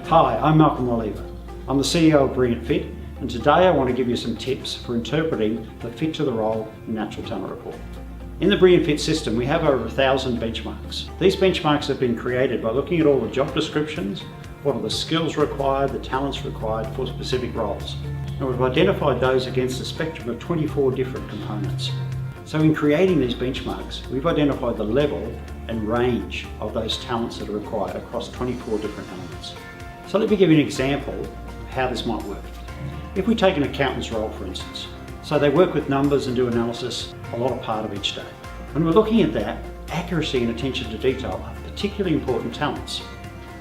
Hi, I'm Malcolm Oliver. I'm the CEO of Brilliant Fit, and today I want to give you some tips for interpreting the fit to the role in Natural Talent Report. In the Brilliant Fit system, we have over 1,000 benchmarks. These benchmarks have been created by looking at all the job descriptions, what are the skills required, the talents required for specific roles. And we've identified those against a spectrum of 24 different components. So in creating these benchmarks, we've identified the level and range of those talents that are required across 24 different elements. So let me give you an example of how this might work. If we take an accountant's role, for instance, so they work with numbers and do analysis a lot of part of each day. When we're looking at that, accuracy and attention to detail are particularly important talents.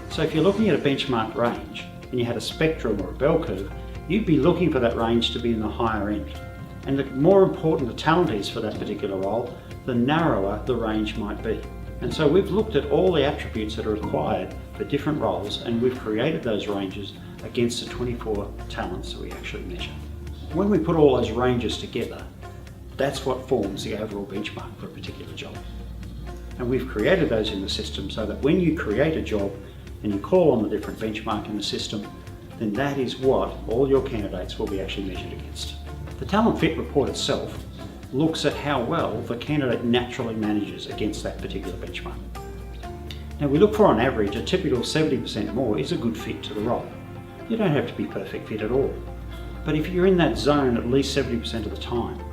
So if you're looking at a benchmark range and you had a spectrum or a bell curve, you'd be looking for that range to be in the higher end. And the more important the talent is for that particular role, the narrower the range might be. And so we've looked at all the attributes that are required for different roles, and we've created those ranges against the 24 talents that we actually measure. When we put all those ranges together, that's what forms the overall benchmark for a particular job. And we've created those in the system so that when you create a job and you call on the different benchmark in the system, then that is what all your candidates will be actually measured against. The Talent Fit report itself looks at how well the candidate naturally manages against that particular benchmark. Now we look for on average a typical 70% more is a good fit to the role. You don't have to be perfect fit at all, but if you're in that zone at least 70% of the time,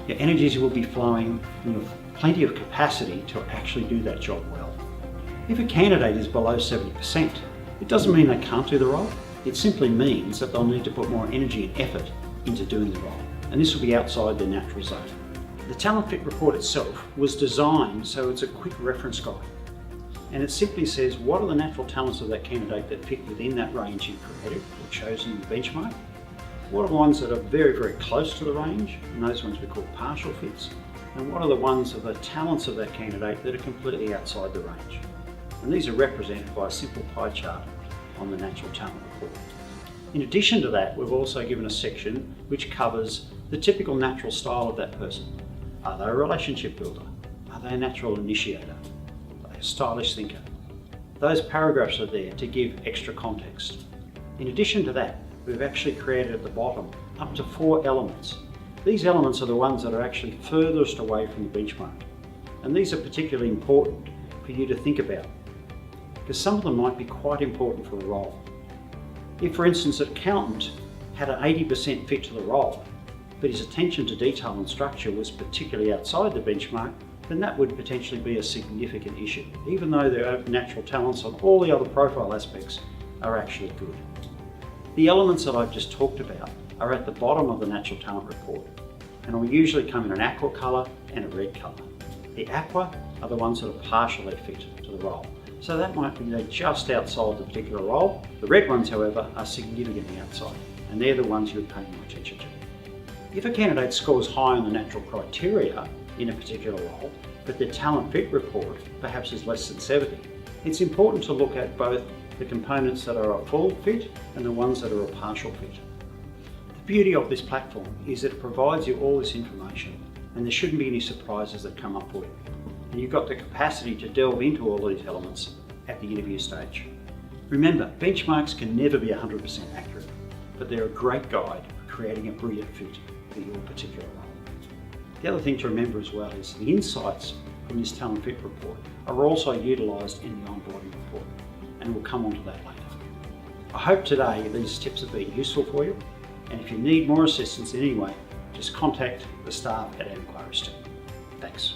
your energies will be flowing and you have plenty of capacity to actually do that job well. If a candidate is below 70%, it doesn't mean they can't do the role. It simply means that they'll need to put more energy and effort into doing the role, and this will be outside their natural zone. The Talent Fit report itself was designed so it's a quick reference guide, and it simply says what are the natural talents of that candidate that fit within that range you've created or chosen in the benchmark, what are the ones that are very, very close to the range, and those ones we call partial fits, and what are the ones of the talents of that candidate that are completely outside the range. And these are represented by a simple pie chart on the Natural Talent report. In addition to that, we've also given a section which covers the typical natural style of that person. Are they a relationship builder? Are they a natural initiator? Are they a stylish thinker? Those paragraphs are there to give extra context. In addition to that, we've actually created at the bottom up to 4 elements. These elements are the ones that are actually furthest away from the benchmark. And these are particularly important for you to think about, because some of them might be quite important for the role. If, for instance, an accountant had an 80% fit to the role, but his attention to detail and structure was particularly outside the benchmark, then that would potentially be a significant issue, even though their natural talents on all the other profile aspects are actually good. The elements that I've just talked about are at the bottom of the Natural Talent report, and will usually come in an aqua colour and a red colour. The aqua are the ones that are partially fit to the role. So that might be they're just outside the particular role. The red ones, however, are significantly outside, and they're the ones you're paying more attention to. If a candidate scores high on the natural criteria in a particular role, but their Talent Fit report perhaps is less than 70, it's important to look at both the components that are a full fit and the ones that are a partial fit. The beauty of this platform is that it provides you all this information, and there shouldn't be any surprises that come up for you. And you've got the capacity to delve into all these elements at the interview stage. Remember, benchmarks can never be 100% accurate, but they're a great guide for creating a brilliant fit for your particular role. The other thing to remember as well is the insights from this Talent Fit report are also utilised in the onboarding report, and we'll come on to that later. I hope today these tips have been useful for you, and if you need more assistance in any way, just contact the staff at our inquiries team. Thanks.